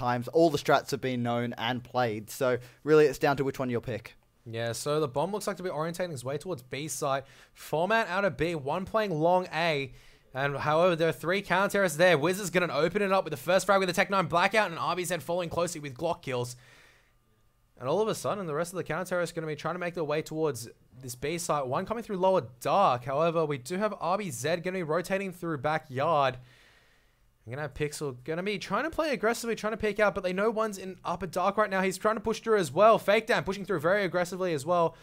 times. All the strats have been known and played. So really it's down to which one you'll pick. Yeah, so the bomb looks like to be orientating his way towards B site. 4-man out of B, 1 playing long A. And however, there are 3 counter terrorists there. Wiz is going to open it up with the first frag with the Tech 9 Blackout, and RBZ following closely with Glock kills. And all of a sudden, the rest of the counter terrorists are going to be trying to make their way towards this B site. One coming through lower dark. However, we do have RBZ going to be rotating through backyard. We're going to have Pixel going to be trying to play aggressively, trying to peek out, but they know one's in upper dark right now. He's trying to push through as well. Fake down, pushing through very aggressively as well.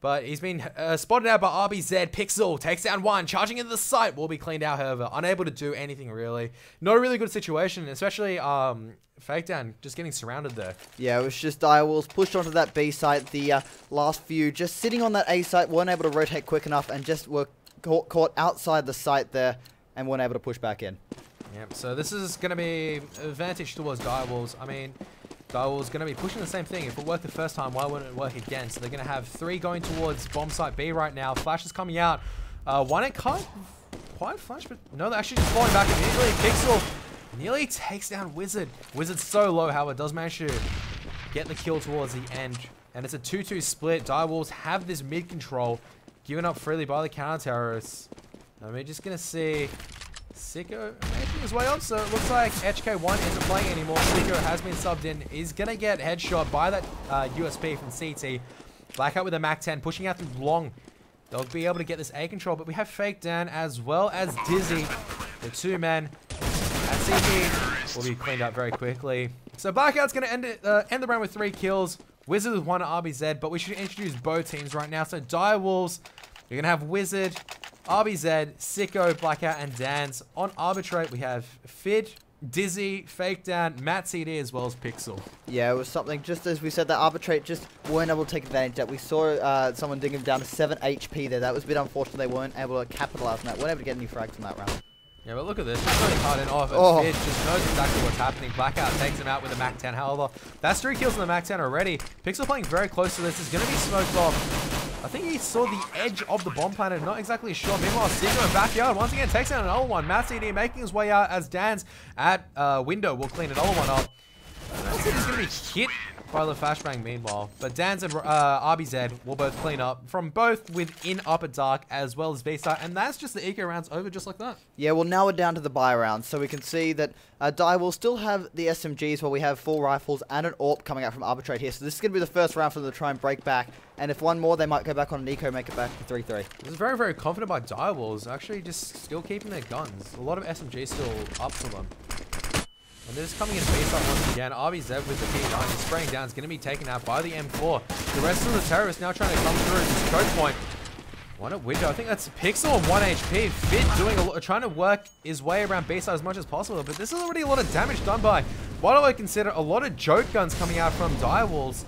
But he's been spotted out by RBZ. Pixel takes down one, charging into the site. Will be cleaned out, however. Unable to do anything, really. Not a really good situation, especially Fake down, just getting surrounded there. Yeah, it was just Direwolves pushed onto that B site. The last few just sitting on that A site, weren't able to rotate quick enough and just were caught outside the site there and weren't able to push back in. Yep, so this is going to be advantage towards Direwolves. I mean, Direwolves going to be pushing the same thing. If it worked the first time, why wouldn't it work again? So they're going to have 3 going towards bomb site B right now. Flash is coming out. One it can't quite flash, but no, they're actually just falling back immediately. Pixel nearly takes down Wizard. Wizard's so low, however, does manage to get the kill towards the end. And it's a 2-2 split. Direwolves have this mid control, given up freely by the counter-terrorists. And we're just going to see Sicko making his way up, so it looks like HK1 isn't playing anymore. Sicko has been subbed in. He's going to get headshot by that USP from CT. Blackout with a MAC-10, pushing out through long. They'll be able to get this A control, but we have Fake Dan as well as Dizzy. The 2 men at CT will be cleaned up very quickly. So Blackout's going to end the round with 3 kills. Wizard with 1 RBZ, but we should introduce both teams right now. So Direwolves, you're going to have Wizard, RBZ, Sicko, Blackout, and Dans. On Arbitrate, we have Fid, Dizzy, Fake Down, Matt CD, as well as Pixel. Yeah, it was something, just as we said, that Arbitrate just weren't able to take advantage of that. We saw someone dig him down to 7 HP there. That was a bit unfortunate. They weren't able to capitalize on that. Weren't able to get any frags in that round. Yeah, but look at this. Just really hard and off. And Fid just knows exactly what's happening. Blackout takes him out with a MAC-10. However, that's 3 kills on the MAC-10 already. Pixel playing very close to this. Is going to be smoked off. I think he saw the edge of the bomb planet, not exactly sure. Meanwhile, Sicko in backyard once again takes down another one. Matt CD making his way out as Dan's at window will clean another one up. Matt CD's going to be hit by the flashbang meanwhile. But Dan's and RBZ will both clean up from both within upper dark as well as B-side. And that's just the eco rounds over just like that. Yeah, well now we're down to the buy round. So we can see that Die will still have the SMGs where we have 4 rifles and an AWP coming out from Arbitrate here. So this is going to be the first round for them to try and break back. And if one more, they might go back on an eco, make it back to 3-3. This is very, very confident by Direwolves. Actually just still keeping their guns. A lot of SMGs still up for them. And they're just coming in base up once again. RBZ with the P9 is spraying down. It's going to be taken out by the M4. The rest of the terrorists now trying to come through this choke point. One at window. I think that's Pixel on 1 HP. Fid doing a lot, trying to work his way around base side as much as possible. But this is already a lot of damage done by what do I consider a lot of joke guns coming out from Direwolves.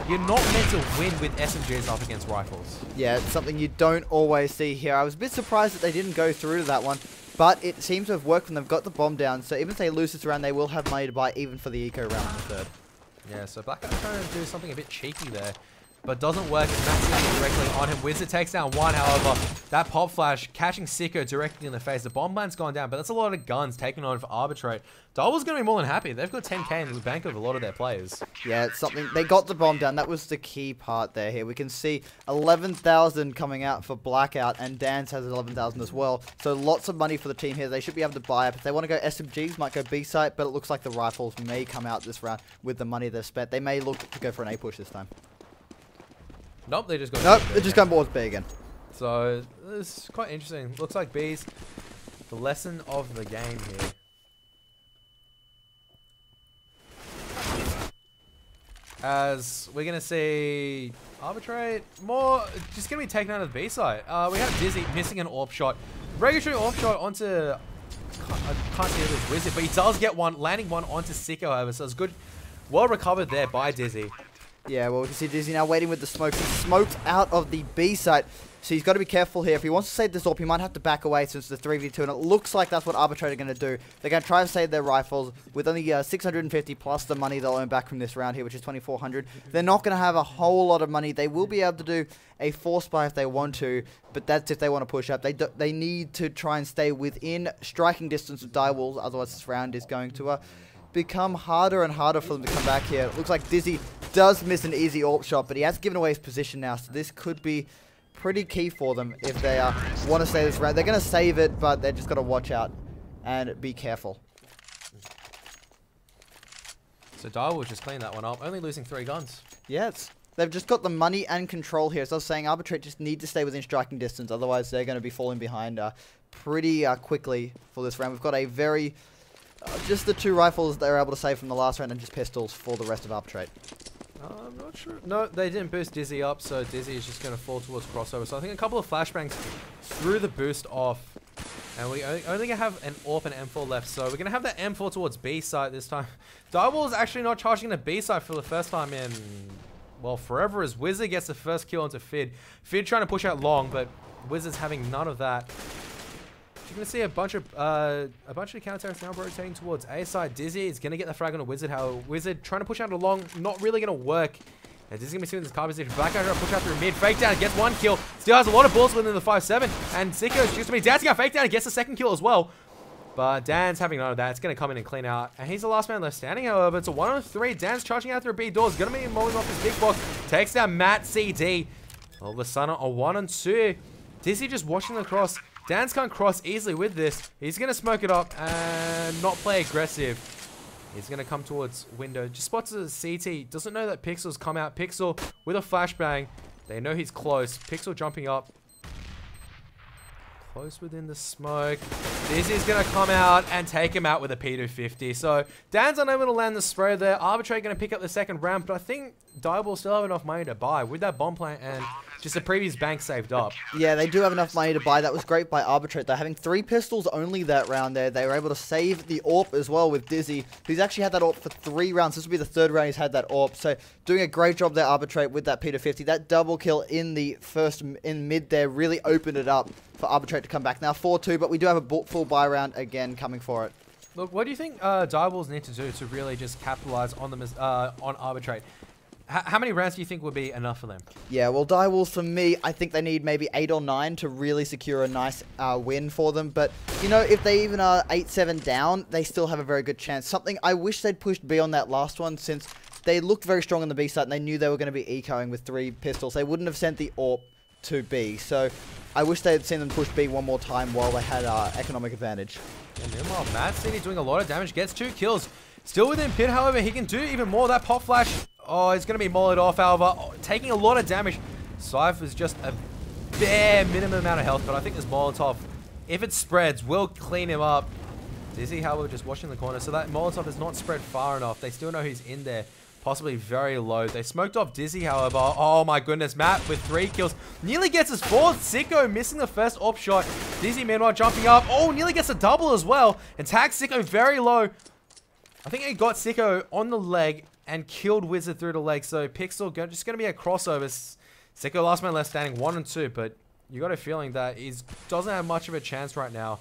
You're not meant to win with SMGs up against rifles. Yeah, it's something you don't always see here. I was a bit surprised that they didn't go through to that one. But it seems to have worked when they've got the bomb down. So even if they lose this round, they will have money to buy even for the eco round in the 3rd. Yeah, so Blackout's trying to do something a bit cheeky there. But doesn't work. It's maxing directly on him. Wizard takes down 1, however. That pop flash catching Sicko directly in the face. The bomb band's gone down, but that's a lot of guns taken on for Arbitrate. Darwell's going to be more than happy. They've got 10k in the bank of a lot of their players. Yeah, it's something. They got the bomb down. That was the key part there here. We can see 11,000 coming out for Blackout, and Dan's has 11,000 as well. So lots of money for the team here. They should be able to buy up. If they want to go SMGs, might go B-site, but it looks like the rifles may come out this round with the money they've spent. They may look to go for an A push this time. Nope, they just go. Nope, they're just going towards B again. So this is quite interesting. Looks like B's the lesson of the game here. As we're gonna see Arbitrate more just gonna be taken out of the B side. We have Dizzy missing an AWP shot. Regulatory AWP shot onto I can't see this Wizard, but he does get one, landing one onto Sicko, however, so it's good. Well recovered there by Dizzy. Yeah, well, we can see Dizzy now waiting with the smoke. He's smoked out of the B site, so he's got to be careful here. If he wants to save this AWP, he might have to back away since it's the 3v2, and it looks like that's what Arbitrate are going to do. They're going to try to save their rifles with only 650 plus the money they'll earn back from this round here, which is 2,400. They're not going to have a whole lot of money. They will be able to do a force buy if they want to, but that's if they want to push up. They need to try and stay within striking distance of Direwolves, otherwise this round is going to become harder and harder for them to come back here. It looks like Dizzy does miss an easy AWP shot, but he has given away his position now, so this could be pretty key for them if they want to stay this round. They're going to save it, but they just got to watch out and be careful. So Dire will just clean that one up, only losing 3 guns. Yes. They've just got the money and control here. As I was saying, Arbitrate just need to stay within striking distance. Otherwise, they're going to be falling behind pretty quickly for this round. We've got a very... just the 2 rifles they were able to save from the last round and just pistols for the rest of Arbitrate. I'm not sure. No, they didn't boost Dizzy up, so Dizzy is just going to fall towards crossover. So I think a couple of flashbangs threw the boost off. And we only going to have an AWP and M4 left. So we're going to have that M4 towards B site this time. Direwall is actually not charging the B site for the first time in... well, forever, as Wizard gets the first kill onto Fid. Fid trying to push out long, but Wizard's having none of that. You're going to see a bunch of counterattacks now rotating towards A side. Dizzy is going to get the frag on a Wizard. How Wizard trying to push out along, not really going to work. And Dizzy's going to be sitting in this car position. Black out, push out through mid, fake down, gets 1 kill. Still has a lot of balls within the 5-7. And Sicko's just going to be dancing out, fake down, and gets the 2nd kill as well. But Dan's having none of that. It's going to come in and clean out. And he's the last man left standing, however. It's a 1-on-3. Dan's charging out through B doors. Going to be mowing off his big box. Takes down Matt CD. All of a sudden, a 1-on-2. Dizzy just watching the cross. Dan's can't cross easily with this. He's going to smoke it up and not play aggressive. He's going to come towards window. Just spots a CT. Doesn't know that Pixel's come out. Pixel with a flashbang. They know he's close. Pixel jumping up. Close within the smoke. Dizzy's going to come out and take him out with a P250. So, Dan's unable to land the spray there. Arbitrate going to pick up the 2nd round, but I think Direwall still have enough money to buy with that bomb plant and just a previous bank saved up. Yeah, they do have enough money to buy. That was great by Arbitrate. They're having 3 pistols only that round there. They were able to save the AWP as well with Dizzy, who's actually had that AWP for 3 rounds. This will be the 3rd round he's had that AWP. So, doing a great job there, Arbitrate, with that P250. That double kill in the in mid there really opened it up for Arbitrate to come back. Now 4-2, but we do have a full buy round again coming for it. Look, what do you think Direwalls need to do to really just capitalize on them on Arbitrate? How many rounds do you think would be enough for them? Yeah, well, Direwalls, for me, I think they need maybe 8 or 9 to really secure a nice win for them. But, you know, if they even are 8-7 down, they still have a very good chance. Something I wish they'd pushed B on that last one, since they looked very strong on the B side and they knew they were going to be ecoing with 3 pistols. They wouldn't have sent the AWP to B. So I wish they had seen them push B one more time while they had economic advantage. And meanwhile, Matt City doing a lot of damage, gets 2 kills. Still within pit, however, he can do even more. That pop flash, oh, it's going to be mollied off, however, taking a lot of damage. Cypher's just a bare minimum amount of health, but I think this Molotov, if it spreads, will clean him up. Dizzy, however, just watching the corner, so that Molotov is not spread far enough. They still know he's in there. Possibly very low. They smoked off Dizzy, however. Oh my goodness, Matt with 3 kills. Nearly gets his 4th. Sicko missing the first AWP shot. Dizzy, meanwhile, jumping up. Oh, nearly gets a double as well. And tags Sicko very low. I think he got Sicko on the leg and killed Wizard through the leg. So Pixel just going to be a crossover. Sicko last man left standing 1-2, but you got a feeling that he doesn't have much of a chance right now.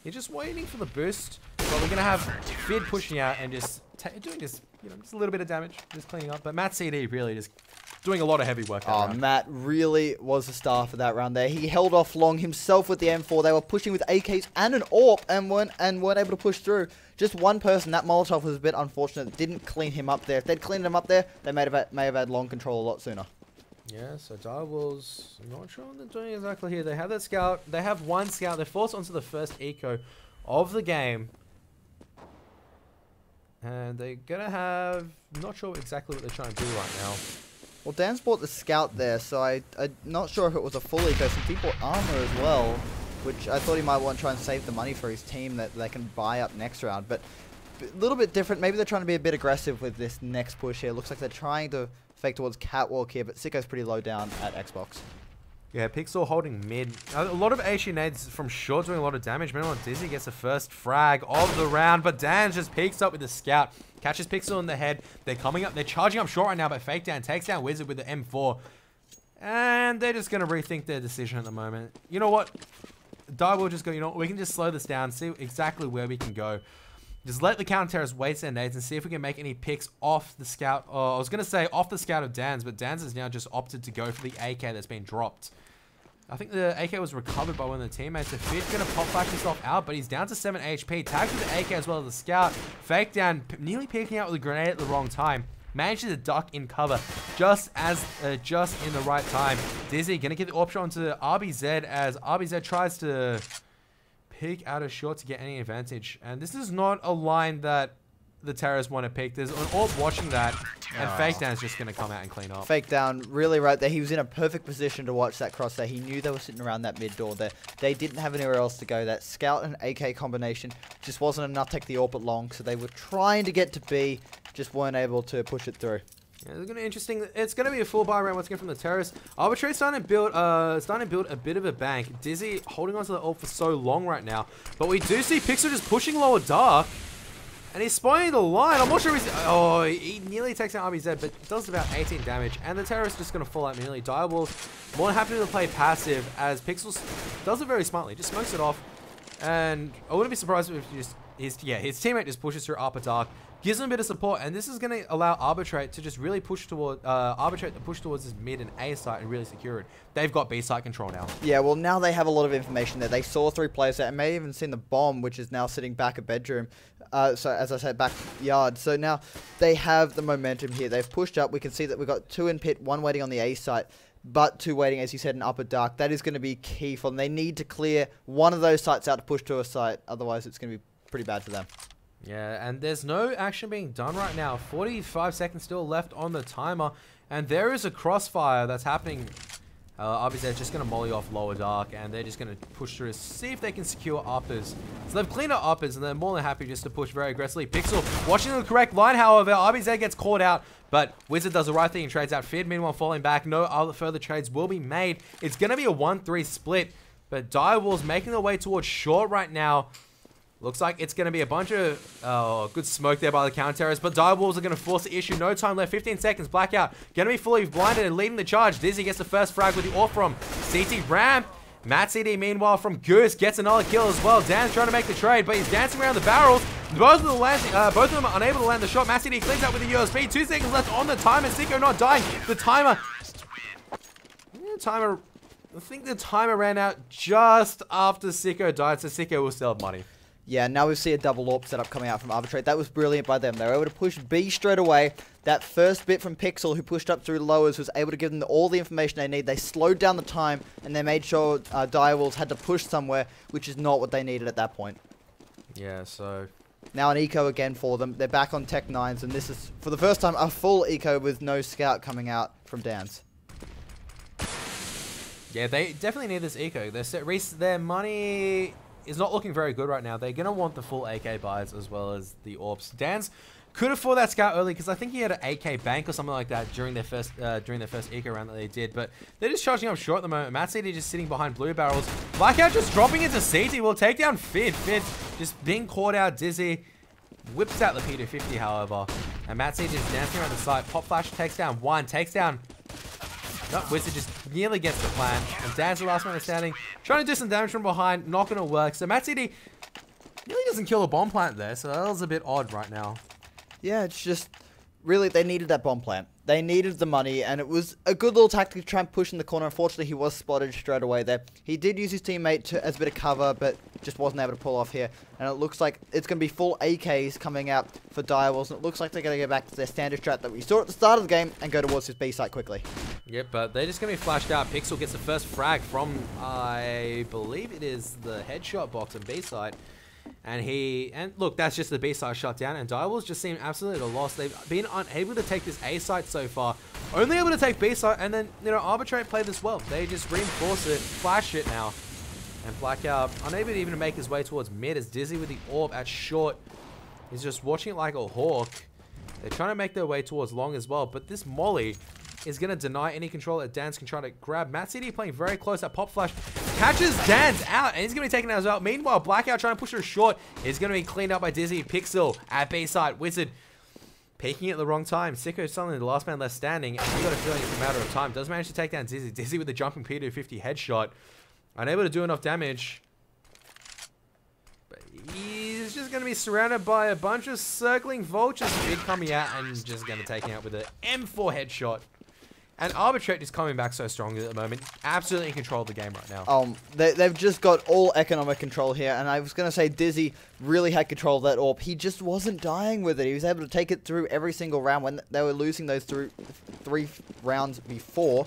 He's just waiting for the boost. But we're going to have Fid pushing out and just doing this, you know, just a little bit of damage, just cleaning up. But Matt CD really just doing a lot of heavy work. Oh, Matt really was the star for that round there. He held off long himself with the M4. They were pushing with AKs and an AWP and weren't able to push through. Just one person. That Molotov was a bit unfortunate. It didn't clean him up there. If they'd cleaned him up there, they may have had long control a lot sooner. Yeah, so Direwalls, not sure what they're doing exactly here. They have that scout. They have 1 scout. They're forced onto the first eco of the game. And they're going to have... not sure exactly what they're trying to do right now. Well, Dan's bought the scout there, so I'm not sure if it was a full eco. Some people armor as well, which I thought he might want to try and save the money for his team that they can buy up next round. But a little bit different. Maybe they're trying to be a bit aggressive with this next push here. Looks like they're trying to fake towards Catwalk here, but Sicko's pretty low down at Xbox. Yeah, Pixel holding mid. A lot of AC nades from short doing a lot of damage. Meanwhile, Dizzy gets the first frag of the round, but Dan just peeks up with the scout. Catches Pixel in the head. They're coming up. They're charging up short right now, but fake down takes down Wizard with the M4. And they're just going to rethink their decision at the moment. You know what? Die will just go, you know what? We can just slow this down, see exactly where we can go. Just let the counter-terrorists waste their nades and see if we can make any picks off the scout. Oh, I was going to say off the scout of Dan's, but Dan's has now just opted to go for the AK that's been dropped. I think the AK was recovered by one of the teammates. So Fid's going to pop flash himself out, but he's down to 7 HP. Tagged with the AK as well as the scout. Fake down, nearly peeking out with a grenade at the wrong time. Manages to duck in cover just in the right time. Dizzy going to get the option onto RBZ as RBZ tries to peek out a shot to get any advantage. And this is not a line that the terrorists want to pick. There's an AWP watching that, and Fake Down is just going to come out and clean up. Fake Down, really right there. He was in a perfect position to watch that cross there. He knew they were sitting around that mid door there. They didn't have anywhere else to go. That Scout and AK combination just wasn't enough to take the AWP at long, so they were trying to get to B, just weren't able to push it through. Yeah, it's going to be interesting. It's going to be a full buy round once again from the terrorists. Arbitrate starting to build a bit of a bank. Dizzy holding onto the AWP for so long right now, but we do see Pixel just pushing lower dark. And he's spawning the line. I'm not sure he's... Oh, he nearly takes out RBZ, but does about 18 damage. And the terrorist just going to fall out immediately. Direwolves more than happy to play passive as Pixels does it very smartly. Just smokes it off. And I wouldn't be surprised if his teammate just pushes through upper dark. Gives him a bit of support. And this is going to allow Arbitrate to just really push toward... Arbitrate to push towards this mid and A site and really secure it. They've got B site control now. Yeah, well, now they have a lot of information there. They saw 3 players there and may have even seen the bomb, which is now sitting back at bedroom. So as I said, backyard. So now they have the momentum here. They've pushed up. We can see that we've got 2 in pit, 1 waiting on the A site, but 2 waiting, as you said, in upper dark. That is going to be key for them. They need to clear one of those sites out to push to a site. Otherwise, it's going to be pretty bad for them. Yeah, and there's no action being done right now. 45 seconds still left on the timer, and there is a crossfire that's happening. RBZ just going to molly off lower dark, and they're just going to push through, see if they can secure uppers. So they've cleaned up uppers, and they're more than happy just to push very aggressively. Pixel watching the correct line, however, RBZ gets caught out, but Wizard does the right thing and trades out Fid. Meanwhile, falling back, no other further trades will be made. It's going to be a 1-3 split, but Direwolves making their way towards short right now. Looks like it's going to be a bunch of good smoke there by the counter-terrorists, but Direwolves are going to force the issue. No time left, 15 seconds, blackout. Going to be fully blinded and leading the charge. Dizzy gets the first frag with the AWP from CT Ramp. Matt CD, meanwhile, from Goose, gets another kill as well. Dan's trying to make the trade, but he's dancing around the barrels. Both of them are unable to land the shot. Matt CD cleans up with the USB. 2 seconds left on the timer. Sicko not dying. The timer... I think the timer ran out just after Sicko died, so Sicko will still have money. Yeah, now we see a double AWP setup coming out from Arbitrate. That was brilliant by them. They were able to push B straight away. That first bit from Pixel, who pushed up through lowers, was able to give them all the information they need. They slowed down the time, and they made sure Direwolves had to push somewhere, which is not what they needed at that point. Yeah, so... Now an eco again for them. They're back on Tech 9s, and this is, for the first time, a full eco with no scout coming out from Dan's. Yeah, they definitely need this eco. Their money... is not looking very good right now. They're going to want the full AK buys as well as the AWPs. Dan's could afford that scout early because I think he had an AK bank or something like that during their first eco round that they did. But they're just charging up short at the moment. Matt CD just sitting behind blue barrels. Blackout just dropping into CT. Will take down Fid. Fid just being caught out. Dizzy whips out the P250, however. And Matt CD just dancing around the site. Pop flash takes down 1. Takes down... No, Wizard just nearly gets the plan. And Dan's the last man standing. Trying to do some damage from behind. Not going to work. So Matt CD nearly doesn't kill a bomb plant there. So that was a bit odd right now. Yeah, it's just... Really, they needed that bomb plant. They needed the money, and it was a good little tactic to try and push in the corner. Unfortunately, he was spotted straight away there. He did use his teammate as a bit of cover, but just wasn't able to pull off here. And it looks like it's going to be full AKs coming out for Direwolves, and it looks like they're going to go back to their standard strat that we saw at the start of the game and go towards this B site quickly. Yep, but they're just going to be flashed out. Pixel gets the first frag from, I believe it is the headshot box on B site. And look, that's just the B site shut down, and Direwolves just seem absolutely lost. They've been unable to take this A site so far, only able to take B site, and then, you know, Arbitrate played this well. They just reinforce it, flash it now, and Blackout unable to even make his way towards mid as Dizzy with the AWP at short. He's just watching it like a hawk. They're trying to make their way towards long as well, but this molly is going to deny any control that Dan's can try to grab. Matt CD playing very close at Pop Flash. Catches Dan's out, and he's going to be taken out as well. Meanwhile, Blackout trying to push her short is going to be cleaned up by Dizzy. Pixel at B side. Wizard peeking at the wrong time. Sicko suddenly the last man left standing, and you got a feeling it's a matter of time. Does manage to take down Dizzy. Dizzy with the jumping P250 headshot. Unable to do enough damage. But he's just going to be surrounded by a bunch of circling vultures. Big coming out and just going to take him out with an M4 headshot. And Arbitrate is coming back so strongly at the moment. Absolutely in control of the game right now. They've just got all economic control here. And I was going to say Dizzy really had control of that AWP. He just wasn't dying with it. He was able to take it through every single round when they were losing those three rounds before.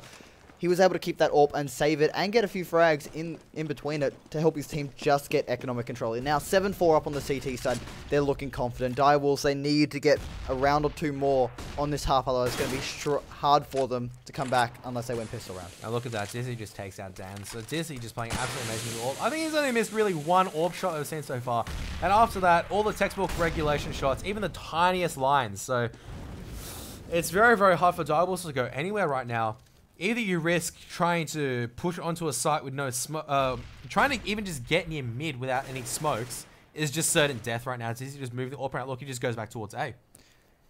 He was able to keep that AWP and save it and get a few frags in between it to help his team just get economic control. And now 7-4 up on the CT side. They're looking confident. Direwolves, they need to get a round or two more on this half. Otherwise, it's going to be hard for them to come back unless they win pistol round. Now look at that. Dizzy just takes out Dan. So Dizzy just playing absolutely amazing with AWP. I think he's only missed really one AWP shot I've seen so far. And after that, all the textbook regulation shots, even the tiniest lines. So it's very, very hard for Direwolves to go anywhere right now. Either you risk trying to push onto a site with no smoke, trying to even just get near mid without any smokes is just certain death right now. It's easy to just move the AWP out. Look, he just goes back towards A.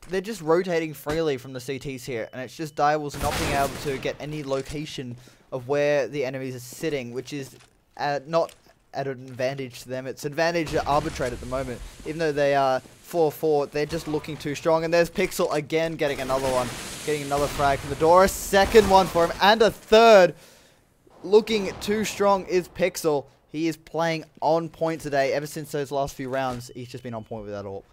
They're just rotating freely from the CTs here, and it's just Direwolves not being able to get any location of where the enemies are sitting, which is not at an advantage to them. It's advantage to Arbitrate at the moment. Even though they are 4-4, they're just looking too strong. And there's Pixel again getting another one. Getting another frag from the door. A second one for him. And a third. Looking too strong is Pixel. He is playing on point today. Ever since those last few rounds, he's just been on point with that AWP.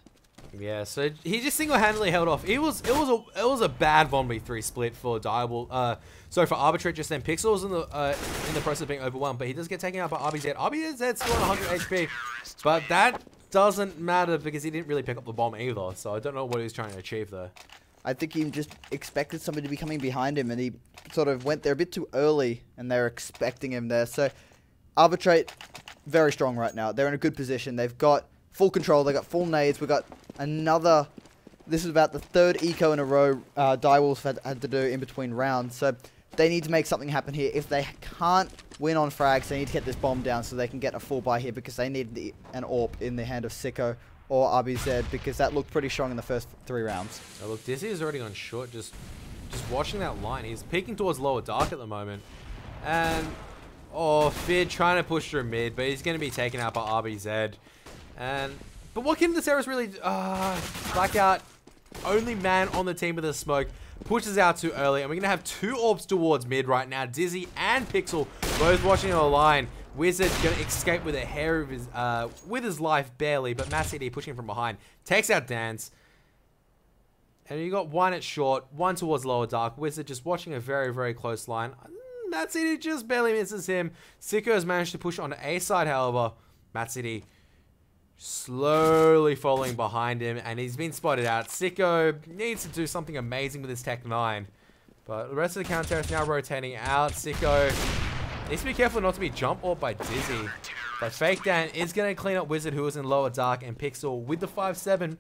Yeah, so he just single-handedly held off. It was a bad 1v3 split for Direwolf. So for Arbitrate, just then Pixel was in the process of being overwhelmed, but he does get taken out by RBZ. RBZ's still on 100 HP, but that doesn't matter because he didn't really pick up the bomb either. So I don't know what he was trying to achieve there. I think he just expected somebody to be coming behind him, and he sort of went there a bit too early, and they're expecting him there. So Arbitrate, very strong right now. They're in a good position. They've got full control. They've got full nades. We've got another... This is about the third eco in a row Direwolves had to do in between rounds. So they need to make something happen here. If they can't win on frags, they need to get this bomb down so they can get a full buy here, because they need an AWP in the hand of Sicko or RBZ, because that looked pretty strong in the first 3 rounds. Oh, look, Dizzy is already on short. Just watching that line. He's peeking towards lower dark at the moment. And, oh, Fid trying to push through mid, but he's going to be taken out by RBZ. But what can the terrorists really... Blackout, only man on the team with a smoke, pushes out too early, and we're going to have 2 AWPs towards mid right now. Dizzy and Pixel both watching the line. Wizard going to escape with a hair of his, with his life barely, but Matt CD pushing from behind. Takes out Dance. And you got 1 at short, 1 towards lower dark. Wizard just watching a very, very close line. Matt CD just barely misses him. Sicko has managed to push on A side, however. Matt CD slowly following behind him, and he's been spotted out. Sicko needs to do something amazing with his Tech 9. But the rest of the counter is now rotating out. Sicko needs to be careful not to be jump off by Dizzy. But Fake Dan is going to clean up Wizard, who was in lower dark, and Pixel with the 5-7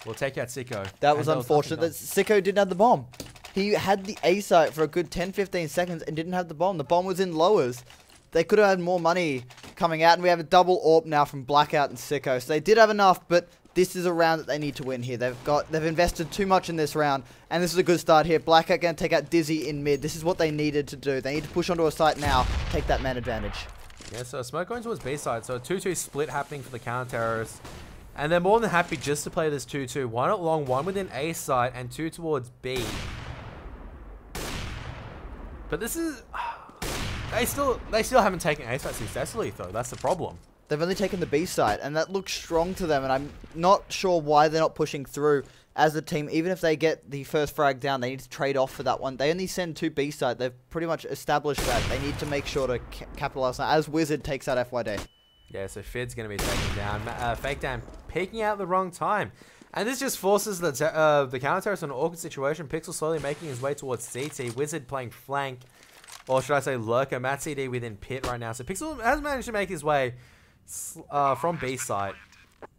will take out Sicko. That was unfortunate that Sicko didn't have the bomb. He had the A site for a good 10-15 seconds and didn't have the bomb. The bomb was in lowers. They could have had more money coming out, and we have a double AWP now from Blackout and Sicko. So they did have enough, but this is a round that they need to win here. They've invested too much in this round, and this is a good start here. Blackout going to take out Dizzy in mid. This is what they needed to do. They need to push onto a site now, take that man advantage. Yeah, so Smoke going towards B side. So a 2-2 split happening for the counter-terrorists. And they're more than happy just to play this 2-2. 1 at long, 1 within A side, and 2 towards B. But this is... They still haven't taken A side successfully, though. That's the problem. They've only taken the B side, and that looks strong to them, and I'm not sure why they're not pushing through as a team. Even if they get the first frag down, they need to trade off for that one. They only send 2 B side. They've pretty much established that. They need to make sure to capitalize on that as Wizard takes out FYD. Yeah, so Fid's going to be taken down. Fake down, peeking out at the wrong time. And this just forces the counter-terrorists in an awkward situation. Pixel slowly making his way towards CT. Wizard playing flank. Or should I say lurker. Matt CD within pit right now. So Pixel has managed to make his way from B side.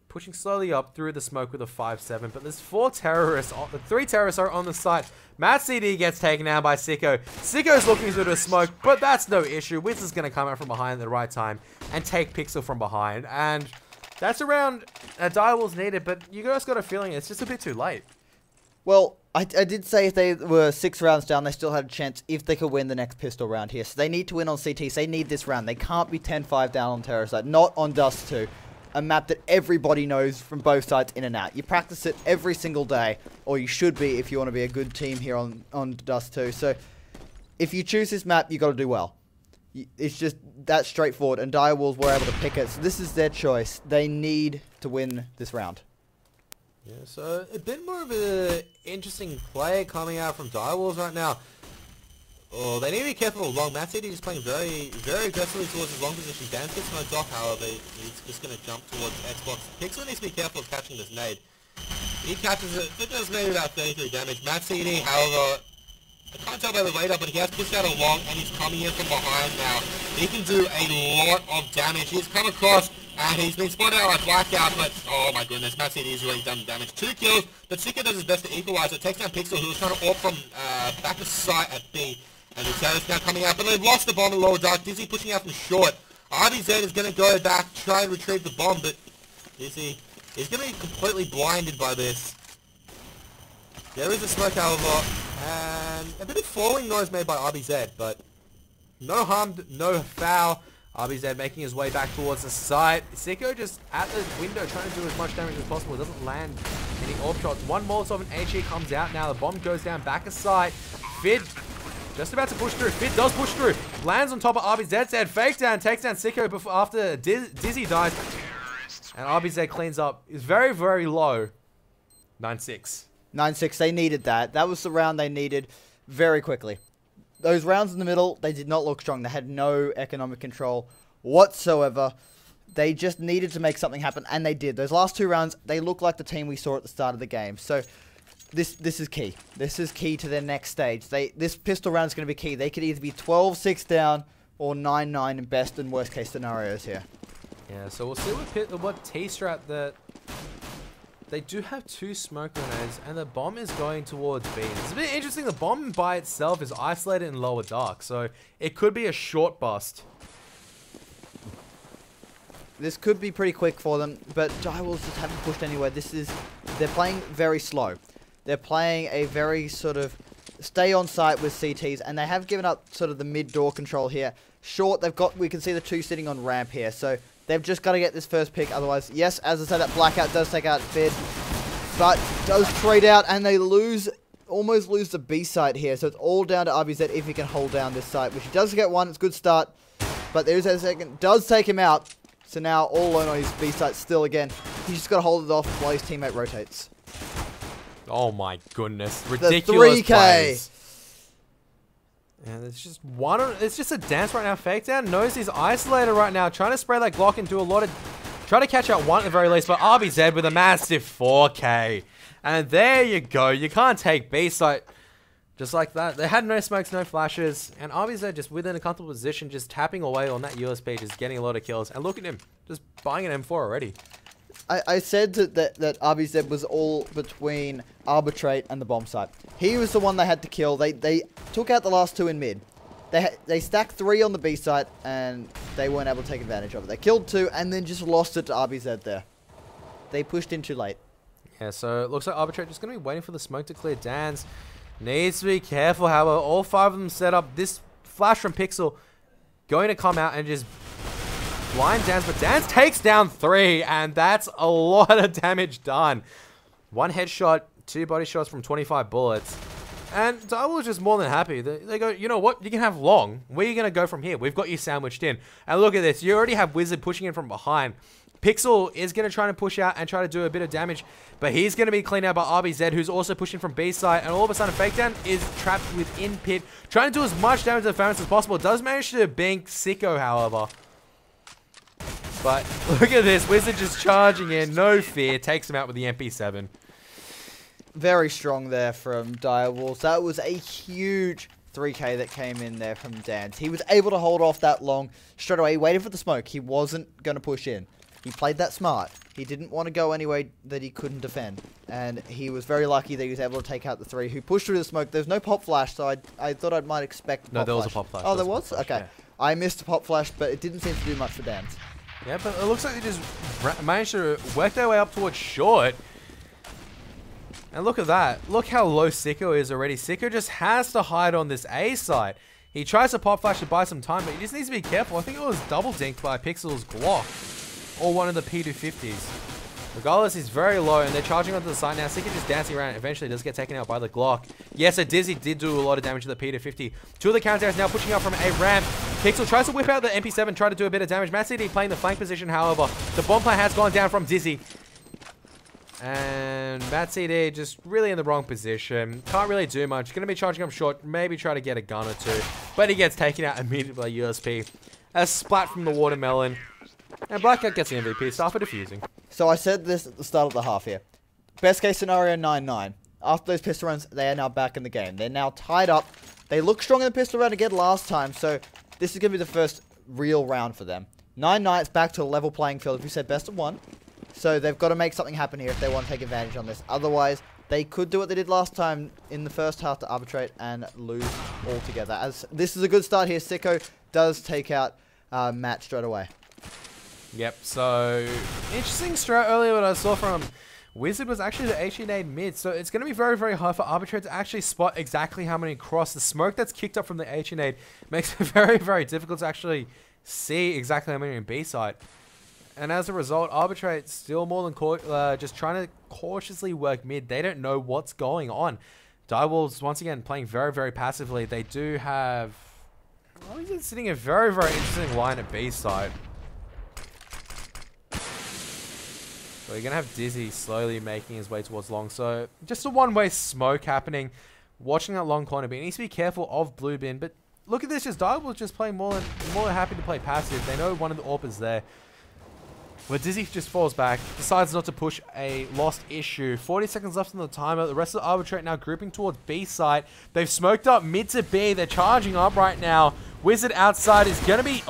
Pushing slowly up through the smoke with a 5-7. But there's 4 terrorists. 3 terrorists are on the site. Matt CD gets taken out by Sicko. Sicko's looking through the smoke, but that's no issue. Wizard's going to come out from behind at the right time and take Pixel from behind. And that's around Direwolves needed, but you guys got a feeling it's just a bit too late. Well, I did say if they were 6 rounds down, they still had a chance if they could win the next pistol round here. So they need to win on CTs. They need this round. They can't be 10-5 down on Terror side. Not on Dust 2. a map that everybody knows from both sides in and out. You practice it every single day, or you should be if you want to be a good team here on Dust 2. So if you choose this map, you got to do well. It's just that straightforward, and Direwolves were able to pick it. So this is their choice. They need to win this round. Yeah, so a bit more of an interesting play coming out from Direwolves right now. Oh, they need to be careful of long. Matt City is playing very, very aggressively towards his long position. Dan gets no dock, however, he's just going to jump towards Xbox. Pixel needs to be careful of catching this nade. He catches it, it does maybe about 33 damage. Matt City, however, I can't tell by the radar, but he has pushed out a long, and he's coming in from behind now. He can do a lot of damage. He's come across, and he's been spotted out like Blackout, but oh my goodness, Matt City has really done damage. 2 kills, but Sika does his best to equalize it. Takes down Pixel, who was trying to AWP from back of sight at B. And the terrorist now coming out, but they've lost the bomb in lower dark. Dizzy pushing out from short. RBZ is going to go back, try and retrieve the bomb, but Dizzy is going to be completely blinded by this. There is a smoke, however, and a bit of falling noise made by RBZ, but no harm, no foul. RBZ making his way back towards the site. Sicko just at the window trying to do as much damage as possible. It doesn't land any AWP shots. One Molotov and HE comes out now. The bomb goes down back of sight. Fid just about to push through. Fid does push through. Lands on top of RBZ's head. Fake down. Takes down Sicko before, after Dizzy dies. And RBZ cleans up. Is very, very low. 9-6. 9-6. They needed that. That was the round they needed very quickly. Those rounds in the middle, they did not look strong. They had no economic control whatsoever. They just needed to make something happen, and they did. Those last 2 rounds, they look like the team we saw at the start of the game. So this is key. This is key to their next stage. This pistol round is going to be key. They could either be 12-6 down or 9-9 in best and worst case scenarios here. Yeah, so we'll see what T-Strat that... They do have 2 smoke grenades, and the bomb is going towards B. It's a bit interesting. The bomb by itself is isolated in lower dark, so it could be a short bust. This could be pretty quick for them, but Direwolves just haven't pushed anywhere. They're playing very slow. They're playing a very sort of stay on site with CTs, and they have given up sort of the mid door control here. Short, we can see the 2 sitting on ramp here, so they've just got to get this first pick. Otherwise, yes, as I said, that Blackout does take out Fid, but does trade out, and they almost lose the B site here. So it's all down to RBZ if he can hold down this site, which he does get one. It's a good start, but there is a second. Does take him out. So now all alone on his B site still again. He's just got to hold it off while his teammate rotates. Oh my goodness. Ridiculous plays. And it's just it's just a dance right now. Fake down knows he's isolated right now. Trying to spray that Glock and do a lot of... Try to catch out one at the very least. But RBZ with a massive 4K. And there you go. You can't take B site just like that. They had no smokes, no flashes. And RBZ just within a comfortable position, just tapping away on that USP, just getting a lot of kills. And look at him. Just buying an M4 already. I said that RBZ was all between Arbitrate and the bomb site. He was the one they had to kill. They took out the last 2 in mid. They stacked 3 on the B site, and they weren't able to take advantage of it. They killed 2 and then just lost it to RBZ there. They pushed in too late. Yeah, so it looks like Arbitrate just going to be waiting for the smoke to clear. Dan's needs to be careful, however. All 5 of them set up. This flash from Pixel going to come out and just... blind Dance, but Dance takes down 3, and that's a lot of damage done. 1 headshot, 2 body shots from 25 bullets. And Direwolves just more than happy. They go, you know what? You can have long. Where are you going to go from here? We've got you sandwiched in. And look at this. You already have Wizard pushing in from behind. Pixel is going to try and push out and try to do a bit of damage, but he's going to be cleaned out by RBZ, who's also pushing from B side, and all of a sudden Fake Down is trapped within pit, trying to do as much damage to the Pharynx as possible. Does manage to bank Sicko, however. But look at this. Wizard just charging in. No fear. Takes him out with the MP7. Very strong there from Direwolves. That was a huge 3K that came in there from Dance. He was able to hold off that long straight away. He waited for the smoke. He wasn't going to push in. He played that smart. He didn't want to go anyway that he couldn't defend. And he was very lucky that he was able to take out the 3 who pushed through the smoke. There's no pop flash, so I thought I might expect No, there was a pop flash. Oh, there was? Okay. Yeah. I missed a pop flash, but it didn't seem to do much for Dance. Yeah, but it looks like they just managed to work their way up towards short. And look at that. Look how low Sicko is already. Sicko just has to hide on this A side. He tries to pop flash to buy some time, but he just needs to be careful. I think it was double dinked by Pixel's Glock. or one of the P250s. Regardless, he's very low, and they're charging onto the side now. Sika just dancing around. Eventually does get taken out by the Glock. Yes, so Dizzy did do a lot of damage to the P250. Two of the counters now pushing out from a ramp. Pixel tries to whip out the MP7, try to do a bit of damage. Matt CD playing the flank position, however. The bomb play has gone down from Dizzy. And Matt CD just really in the wrong position. Can't really do much. Going to be charging up short. Maybe try to get a gun or two. But he gets taken out immediately by USP. A splat from the watermelon. And Blackout gets the MVP. Start for defusing. So I said this at the start of the half here. Best case scenario, 9-9. After those pistol rounds, they are now back in the game. They're now tied up. They look strong in the pistol round again last time, so this is going to be the first real round for them. 9-9, it's back to a level playing field. If we said best of one, so they've got to make something happen here if they want to take advantage on this. Otherwise, they could do what they did last time in the first half to arbitrate and lose altogether. As this is a good start here. Sicko does take out Matt straight away. Yep, so interesting strat earlier what I saw from Wizard was actually the HE nade mid, so it's going to be very, very hard for Arbitrate to actually spot exactly how many cross. The smoke that's kicked up from the HE nade makes it very, very difficult to actually see exactly how many in B side. And as a result, Arbitrate still more than just trying to cautiously work mid. They don't know what's going on. Direwolves, once again, playing very, very passively. They do have... Well, he's sitting a very, very interesting line at B side. So you're going to have Dizzy slowly making his way towards long. So just a one-way smoke happening. Watching that long corner. But he needs to be careful of blue bin. But look at this. Just Direwolves just playing more than happy to play passive. They know one of the AWP is there. Where Dizzy just falls back. Decides not to push a lost issue. 40 seconds left on the timer. The rest of the Arbitrate now grouping towards B side. They've smoked up mid to B. They're charging up right now. Wizard outside is going to be,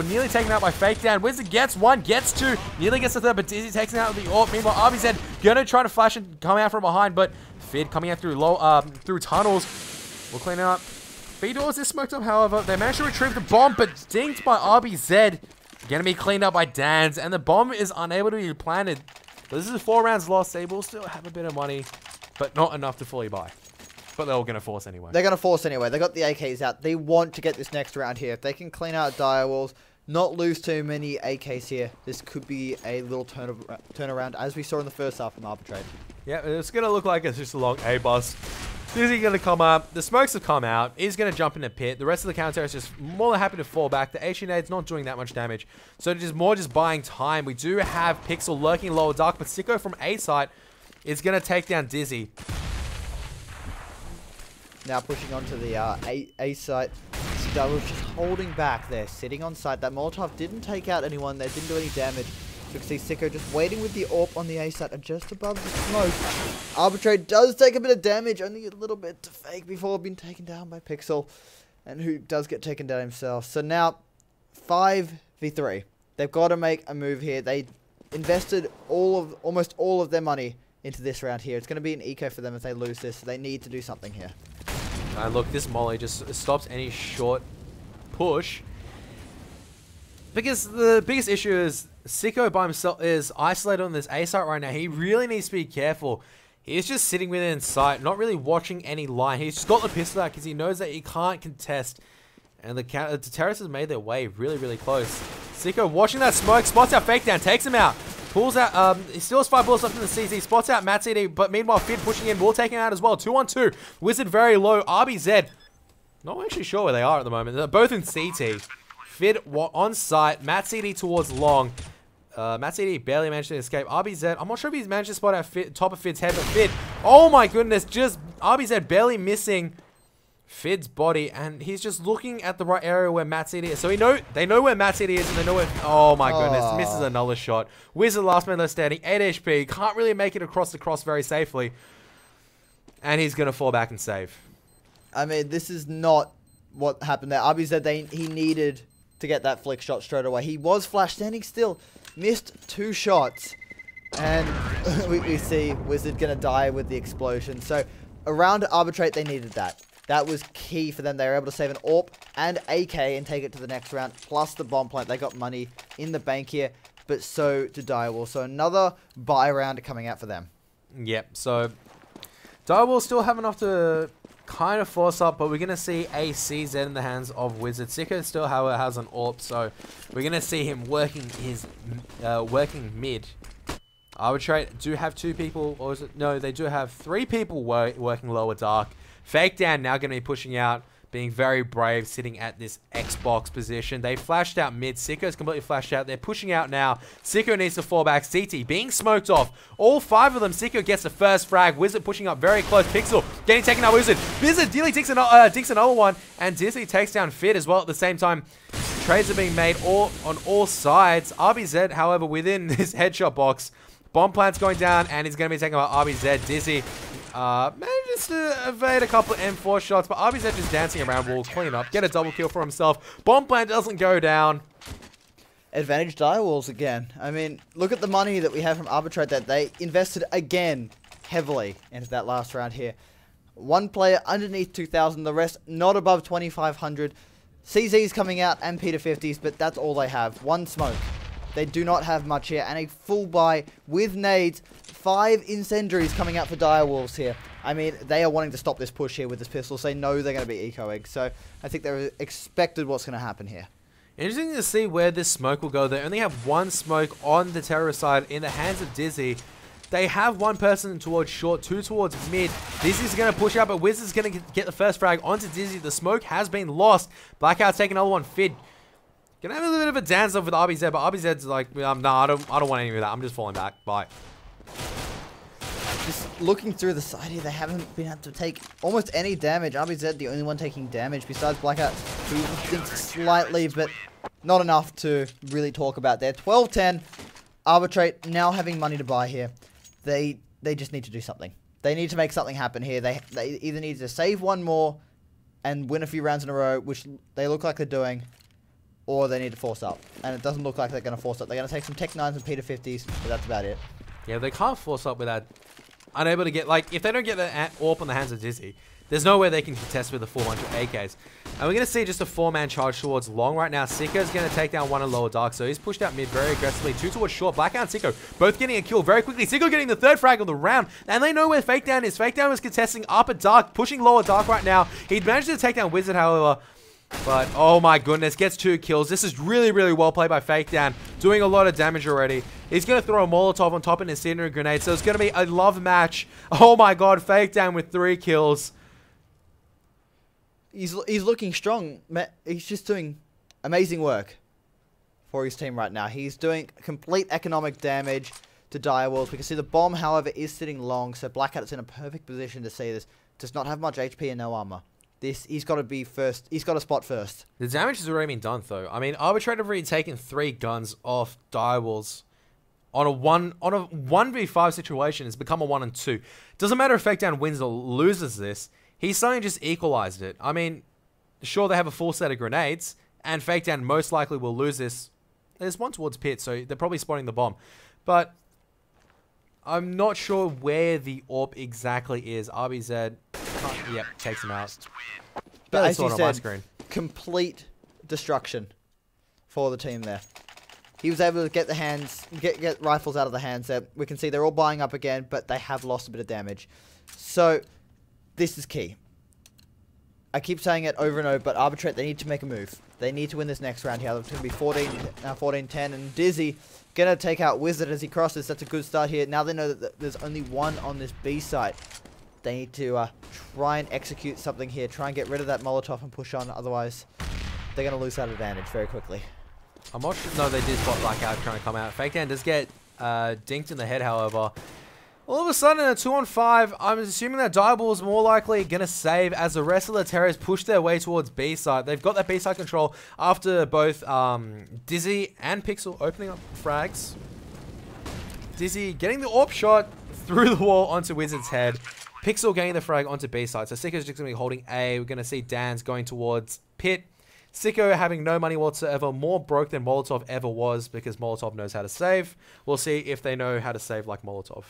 nearly taken out by Fake Down. Wizard gets one, gets two, nearly gets the third, but Dizzy takes it out with the AWP. Meanwhile, RBZ going to try to flash and come out from behind, but Fid coming out through through tunnels. We'll clean out. B doors is smoked up, however. They managed to retrieve the bomb, but dinged by RBZ. Going to be cleaned up by Dans, and the bomb is unable to be planted. This is 4 rounds lost. They will still have a bit of money, but not enough to fully buy. But they're all going to force anyway. They're going to force anyway. They got the AKs out. They want to get this next round here. If they can clean out Direwolves, not lose too many AKs here, this could be a little turnaround, as we saw in the first half from Arbitrate. Yeah, it's going to look like it's just a long A-bus. Dizzy going to come up. The smokes have come out. He's going to jump in the pit. The rest of the counter is just more than happy to fall back. The H-Nade's not doing that much damage. So it is more just buying time. We do have Pixel lurking lower dark, but Sicko from A side is going to take down Dizzy. Now pushing onto the A site. Direwolves just holding back there, sitting on site. That Molotov didn't take out anyone. They didn't do any damage. So you can see Sicko just waiting with the AWP on the A site and just above the smoke. Arbitrate does take a bit of damage, only a little bit to Fake before being taken down by Pixel, and who does get taken down himself. So now 5v3. They've got to make a move here. They invested almost all of their money into this round here. It's going to be an eco for them if they lose this. So they need to do something here. And look, this molly just stops any short push. Because the biggest issue is Sicko by himself is isolated on this A site right now. He really needs to be careful. He's just sitting within sight, not really watching any line. He's just got the pistol out because he knows that he can't contest. And the terrorists have made their way really, really close. Sicko watching that smoke, spots out Fake Down, takes him out. Pulls out, he still has 5 bullets left in the CZ, spots out Matt CD, but meanwhile Fid pushing in, will take him out as well. 2-on-2, Wizard very low, RBZ, not actually sure where they are at the moment. They're both in CT. Fid on site, Matt CD towards long. Matt CD barely managed to escape. RBZ, I'm not sure if he's managed to spot out top of Fid's head, but Fid, oh my goodness, just RBZ barely missing Fid's body, and he's just looking at the right area where Matt CD is. So they know where Matt CD is, and they know where... Oh my goodness, misses another shot. Wizard last man left standing, 8 HP, can't really make it across the cross very safely. And he's going to fall back and save. I mean, this is not what happened there. RBZ, he needed to get that flick shot straight away. He was flash standing still, missed 2 shots, and we see Wizard going to die with the explosion. So around Arbitrate, they needed that. That was key for them. They were able to save an AWP and AK and take it to the next round, plus the bomb plant. They got money in the bank here, but so did Direwolves. So another buy round coming out for them. Yep, so Direwolves still have enough to kind of force up, but we're going to see a CZ in the hands of Wizard. Sicko still, however, has an AWP, so we're going to see him working his working mid. Arbitrate do have 2 people, or is it? No, they do have 3 people working lower dark. Fake down now going to be pushing out, being very brave, sitting at this Xbox position. They flashed out mid. Sicko's completely flashed out. They're pushing out now. Sicko needs to fall back. CT being smoked off. All 5 of them. Sicko gets the first frag. Wizard pushing up very close. Pixel getting taken out. Wizard nearly dinks another one. And Dizzy takes down Fit as well at the same time. Trades are being made on all sides. RBZ, however, within this headshot box. Bomb plant's going down, and he's going to be taken by RBZ. Dizzy manages to evade a couple of M4 shots, but RBZ just dancing around wall, clean up, get a double kill for himself. Bomb plant doesn't go down. Advantage direwalls again. I mean, look at the money that we have from Arbitrate that they invested again heavily into that last round here. 1 player underneath 2,000, the rest not above 2,500. CZ's coming out and P50s, but that's all they have. 1 smoke. They do not have much here, and a full buy with nades. 5 incendiaries coming out for direwalls here. I mean, they are wanting to stop this push here with this pistol. They know they're going to be ecoing, so I think they're expected what's going to happen here. Interesting to see where this smoke will go. They only have 1 smoke on the terrorist side in the hands of Dizzy. They have 1 person towards short, 2 towards mid. Dizzy's going to push out, but Wizard's going to get the first frag onto Dizzy. The smoke has been lost. Blackout's taking another one. Fid gonna have a little bit of a dance off with RBZ, but RBZ's like, nah, I don't want any of that. I'm just falling back. Bye. Just looking through the side here, they haven't been able to take almost any damage. RBZ, the only one taking damage besides Blackout, who thinks slightly, but not enough to really talk about there. 12-10. Arbitrate now having money to buy here. They just need to do something. They need to make something happen here. They either need to save 1 more and win a few rounds in a row, which they look like they're doing, or they need to force up. And it doesn't look like they're going to force up. They're going to take some Tech 9s and P50s, but that's about it. Yeah, they can't force up without unable to get, like, if they don't get the AWP on the hands of Dizzy, there's no way they can contest with the 400 AKs. And we're going to see just a 4-man charge towards long right now. Sicko's going to take down 1 in lower dark, so he's pushed out mid very aggressively. 2 towards short. Blackout and Sicko both getting a kill very quickly. Sicko getting the 3rd frag of the round, and they know where Fake Down is. Fake Down was contesting upper dark, pushing lower dark right now. He managed to take down Wizard, however. But, oh my goodness, gets 2 kills. This is really, really well played by Fake Down. Doing a lot of damage already. He's going to throw a Molotov on top of an incendiary grenade. So it's going to be a love match. Oh my god, Fake Down with 3 kills. He's looking strong. He's just doing amazing work for his team right now. He's doing complete economic damage to direwalls. We can see the bomb, however, is sitting long. So Blackout is in a perfect position to see this. Does not have much HP and no armor. He's got to be first. He's got to spot first. The damage has already been done, though. I mean, Arbitrate have already taken 3 guns off direwalls on a 1v5 situation. It's become a 1 and 2. Doesn't matter if Fake Down wins or loses this. He's suddenly just equalized it. I mean, sure, they have a full set of grenades, and Fake Down most likely will lose this. There's 1 towards pit, so they're probably spotting the bomb. But I'm not sure where the AWP exactly is. RBZ, yep, takes him out. But as you said, complete destruction for the team there. He was able to get the hands, get rifles out of the hands there. We can see they're all buying up again, but they have lost a bit of damage. So this is key. I keep saying it over and over, but Arbitrate, they need to make a move. They need to win this next round here. It's going to be 14-10, and Dizzy going to take out Wizard as he crosses. That's a good start here. Now they know that there's only 1 on this B site. They need to try and execute something here. Try and get rid of that Molotov and push on. Otherwise, they're going to lose that advantage very quickly. I'm not sure. No, they did spot Blackout trying to come out. Fake Down does get dinked in the head, however. All of a sudden, in a 2-on-5, I'm assuming that Direball is more likely going to save as the rest of the terrorists push their way towards B side. They've got that B side control after both Dizzy and Pixel opening up frags. Dizzy getting the AWP shot through the wall onto Wizard's head. Pixel getting the frag onto B side. So Sicko's just going to be holding A. We're going to see Dan's going towards Pit. Sicko having no money whatsoever, more broke than Molotov ever was because Molotov knows how to save. We'll see if they know how to save like Molotov.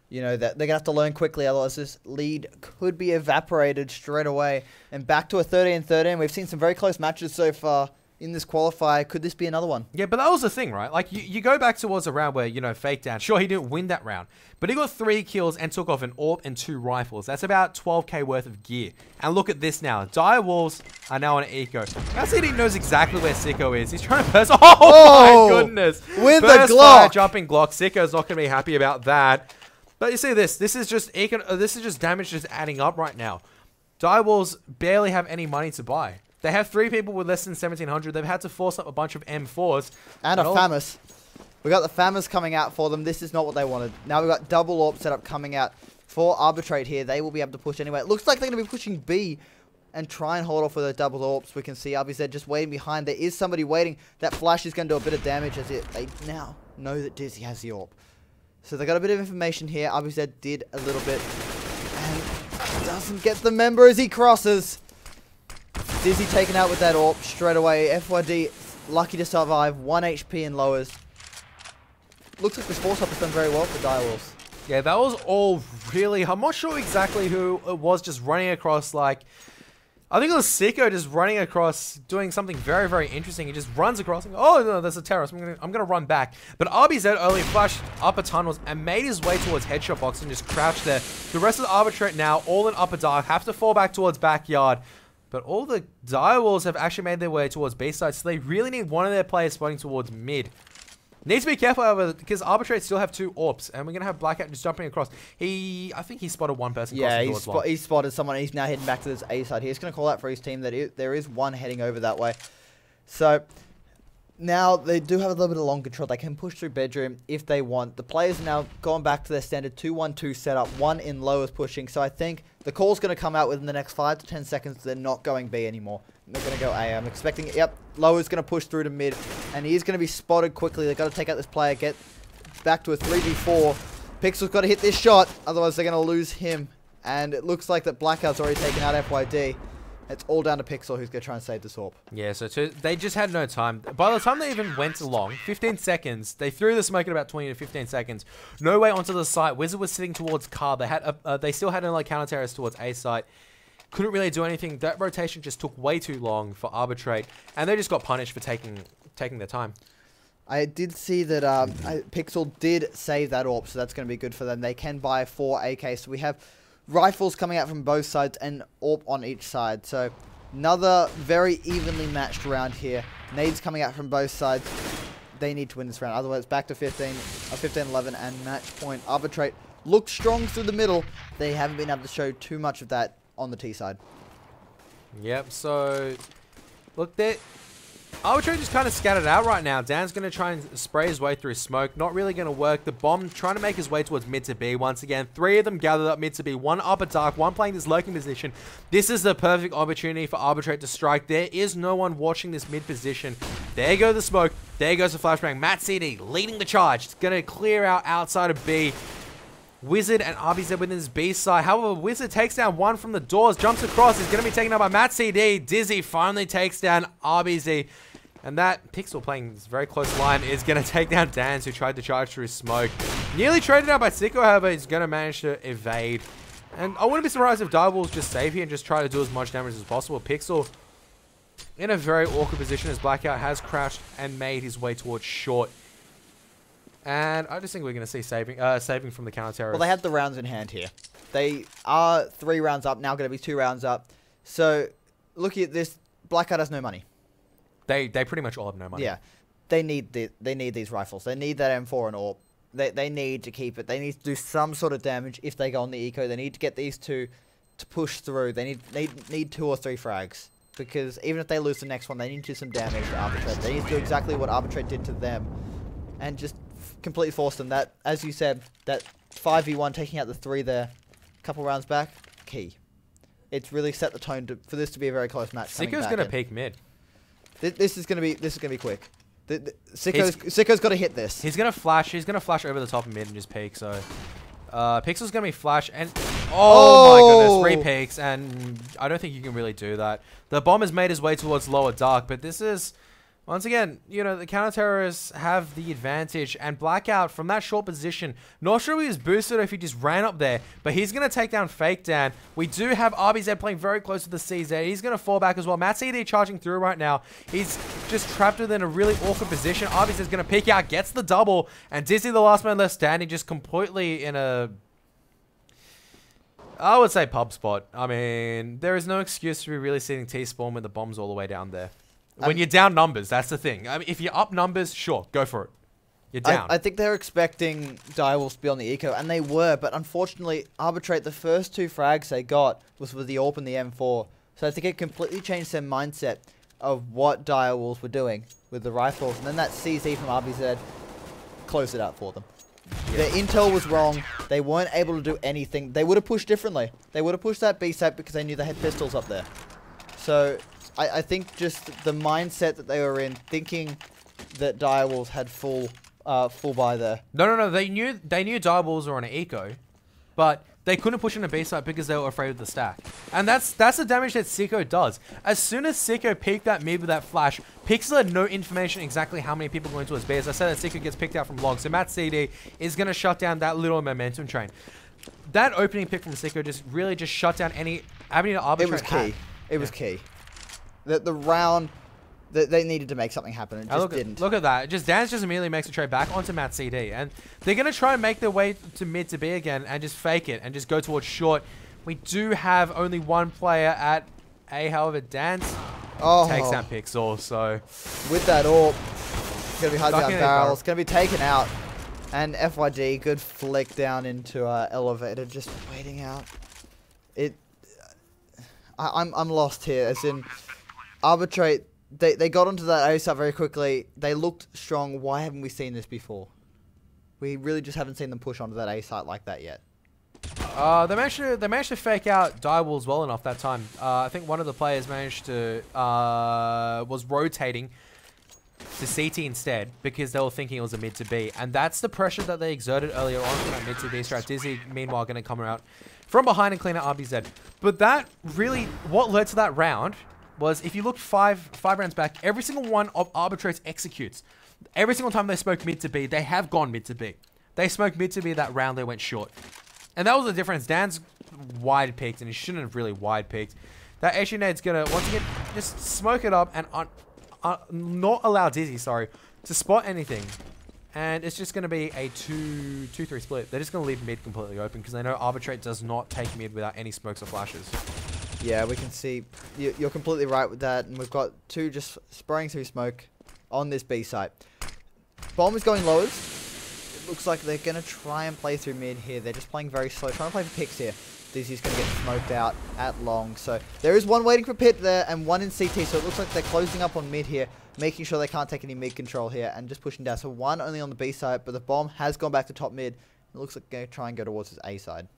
You know, that they're going to have to learn quickly, otherwise this lead could be evaporated straight away. And back to a 13-13. We've seen some very close matches so far. in this qualifier. Could this be another one? Yeah, but that was the thing, right? Like, you go back towards a round where, you know, Fake Down. Sure, he didn't win that round, but he got 3 kills and took off an AWP and 2 rifles. That's about 12k worth of gear. And look at this now. Dire Wolves are now on Eco. Matsidi knows exactly where Sicko is. He's trying to burst. Oh, my goodness. With burst the Glock. Jumping Glock. Sicko's not going to be happy about that. But you see this. This is just damage just adding up right now. Dire Wolves barely have any money to buy. They have 3 people with less than 1,700. They've had to force up a bunch of M4s. And a FAMAS. We got the FAMAS coming out for them. This is not what they wanted. Now we've got double AWP setup coming out for Arbitrate here. They will be able to push anyway. It looks like they're going to be pushing B and try and hold off with their double AWPs. We can see RBZ just waiting behind. There is somebody waiting. That flash is going to do a bit of damage as they now know that Dizzy has the AWP. So they got a bit of information here. RBZ did a little bit. And doesn't get the member as he crosses. Dizzy taken out with that AWP straight away. FYD lucky to survive. 1 HP in lowers. Looks like this force up has done very well for Dire Wolves. Yeah, that was all really... I'm not sure exactly who it was just running across, like... I think it was Sicko just running across, doing something very, very interesting. He just runs across and goes, oh, no, there's a terrorist. I'm gonna run back. But RBZ early flashed upper tunnels and made his way towards headshot box and just crouched there. The rest of the Arbitrate now, all in upper dark, have to fall back towards backyard. But all the Dire Wolves have actually made their way towards B side, so they really need one of their players spotting towards mid. Need to be careful, however, because Arbitrate still have 2 AWPs, and we're going to have Blackout just jumping across. I think he spotted one person. Yeah, he spotted someone. He's now heading back to this A side. He's going to call out for his team that there is one heading over that way. So now they do have a little bit of long control. They can push through bedroom if they want. The players are now gone back to their standard 2-1-2 setup. 1 in low is pushing. So I think the call's going to come out within the next 5 to 10 seconds. They're not going B anymore. They're going to go A. I'm expecting, yep, low is going to push through to mid. And he is going to be spotted quickly. They've got to take out this player, get back to a 3v4. Pixel's got to hit this shot. Otherwise, they're going to lose him. And it looks like that Blackout's already taken out FYD. It's all down to Pixel, who's going to try and save this AWP. Yeah, so they just had no time. By the time they even went along, 15 seconds, they threw the smoke in about 20 to 15 seconds. No way onto the site. Wizard was sitting towards car. They still had a counter-terrorist towards A site. Couldn't really do anything. That rotation just took way too long for Arbitrate. And they just got punished for taking their time. I did see that Pixel did save that AWP, so that's going to be good for them. They can buy 4 AK, so we have rifles coming out from both sides and AWP on each side. So another very evenly matched round here. Nades coming out from both sides. They need to win this round. Otherwise, back to 15-11 and match point. Arbitrate looked strong through the middle. They haven't been able to show too much of that on the T side. Yep, so look there. Arbitrate just kind of scattered out right now. Dan's going to try and spray his way through smoke. Not really going to work. The bomb trying to make his way towards mid to B once again. 3 of them gathered up mid to B. 1 upper dark. 1 playing this lurking position. This is the perfect opportunity for Arbitrate to strike. There is no one watching this mid position. There goes the smoke. There goes the flashbang. Matt CD leading the charge. It's going to clear out outside of B. Wizard and RBZ within his B side. However, Wizard takes down 1 from the doors. Jumps across. He's going to be taken out by Matt CD. Dizzy finally takes down RBZ. And that Pixel playing this very close line is going to take down Dans, who tried to charge through smoke. Nearly traded out by Sicko, however, he's going to manage to evade. And I wouldn't be surprised if Dire Wolves just save here and just try to do as much damage as possible. Pixel in a very awkward position as Blackout has crashed and made his way towards short. And I just think we're going to see saving from the counter-terrorists. Well, they have the rounds in hand here. They are 3 rounds up, now going to be 2 rounds up. So, looking at this, Blackout has no money. They pretty much all have no money. Yeah. They need these rifles. They need that M4 and AWP. They need to keep it. They need to do some sort of damage if they go on the eco. They need to get these 2 to push through. They need 2 or 3 frags. Because even if they lose the next one, they need to do some damage to Arbitrate. They need to do exactly what Arbitrate did to them. And just completely force them. That, as you said, that 5v1 taking out the 3 there, a couple rounds back, key. It's really set the tone for this to be a very close match. Sicko's going to peek mid. This is going to be quick. Sicko's got to hit this. He's going to flash. He's going to flash over the top of mid and just peek. So Pixel's going to be flash and oh my goodness, 3 peeks, and I don't think you can really do that. The bomb has made his way towards lower dark, but this is Once again, you know, the counter-terrorists have the advantage, and Blackout from that short position, not sure if he was boosted or if he just ran up there, but he's going to take down Fake Dan. We do have RBZ playing very close to the CZ. He's going to fall back as well. Matt CD charging through right now. He's just trapped within a really awkward position. RBZ is going to peek out, gets the double, and Dizzy, the last man left standing, just completely in a... I would say pub spot. I mean, there is no excuse to be really sitting T-spawn with the bombs all the way down there. When you're down numbers, that's the thing. I mean, if you're up numbers, sure, go for it. You're down. I think they're expecting Direwolves to be on the eco, and they were, but unfortunately, Arbitrate, the first 2 frags they got was with the AWP and the M4. So I think it completely changed their mindset of what Direwolves were doing with the rifles. And then that CZ from RBZ closed it out for them. Yeah. Their intel was wrong. They weren't able to do anything. They would have pushed differently. They would have pushed that B site because they knew they had pistols up there. So... I think just the mindset that they were in, thinking that Direwolves had full buy there. No. They knew Direwolves were on an eco, but they couldn't push in a B site because they were afraid of the stack. And that's the damage that Sicko does. As soon as Sicko peeked that mid with that flash, Pixel had no information exactly how many people go into his B. As I said, that Sicko gets picked out from long, so Matt CD is going to shut down that little momentum train. That opening pick from Sicko just really shut down any avenue to arbitrate. It was key. It was key. The round, they needed to make something happen, and just didn't. Look at that. Dance just immediately makes a trade back onto Matt CD. And they're going to try and make their way to mid to B again and just fake it and just go towards short. We do have only 1 player at A, however, Dance takes down Pixel. So with that AWP, it's going to be hard to get barrel. It's going to be taken out. And FYD, good flick down into elevator, just waiting out. I'm lost here, as in... Arbitrate, they got onto that A site very quickly. They looked strong. Why haven't we seen this before? We really just haven't seen them push onto that A site like that yet. They managed to fake out Direwolves well enough that time. I think one of the players managed to was rotating to CT instead because they were thinking it was a mid to B, and that's the pressure that they exerted earlier on from that mid to B strat. Dizzy, meanwhile, going to come out from behind and clean out RBZ. But that really, what led to that round was, if you look five rounds back, every single one of Arbitrate's executes. Every single time they spoke mid to B, they have gone mid to B. They smoked mid to B that round, they went short. And that was the difference. Dan's wide picked, and he shouldn't have really wide picked. That Asian nade's gonna, once again, just smoke it up and not allow Dizzy, to spot anything. And it's just gonna be a 2-3 split. They're just gonna leave mid completely open because they know Arbitrate does not take mid without any smokes or flashes. Yeah, we can see you're completely right with that, and we've got 2 just spraying through smoke on this B site. Bomb is going lowers. It looks like they're going to try and play through mid here. They're just playing very slow, trying to play for picks here. Dizzy's going to get smoked out at long. So there is 1 waiting for pit there and 1 in CT, so it looks like they're closing up on mid here, making sure they can't take any mid control here and just pushing down. So 1 only on the B side, but the bomb has gone back to top mid. It looks like they're going to try and go towards his A side.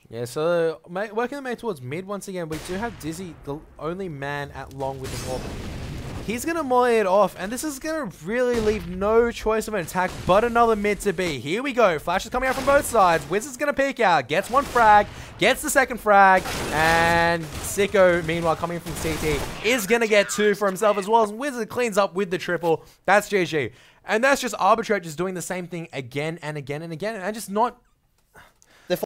Yeah, so working the main towards mid once again. We do have Dizzy, the only man at long with the AWP. He's going to molly it off, and this is going to really leave no choice of an attack but another mid to B. Here we go. Flash is coming out from both sides. Wizard's going to peek out, gets 1 frag, gets the 2nd frag, and Sicko, meanwhile, coming from CT, is going to get 2 for himself as well, as Wizard cleans up with the triple. That's GG. And that's just Arbitrate just doing the same thing again and again and again, and just not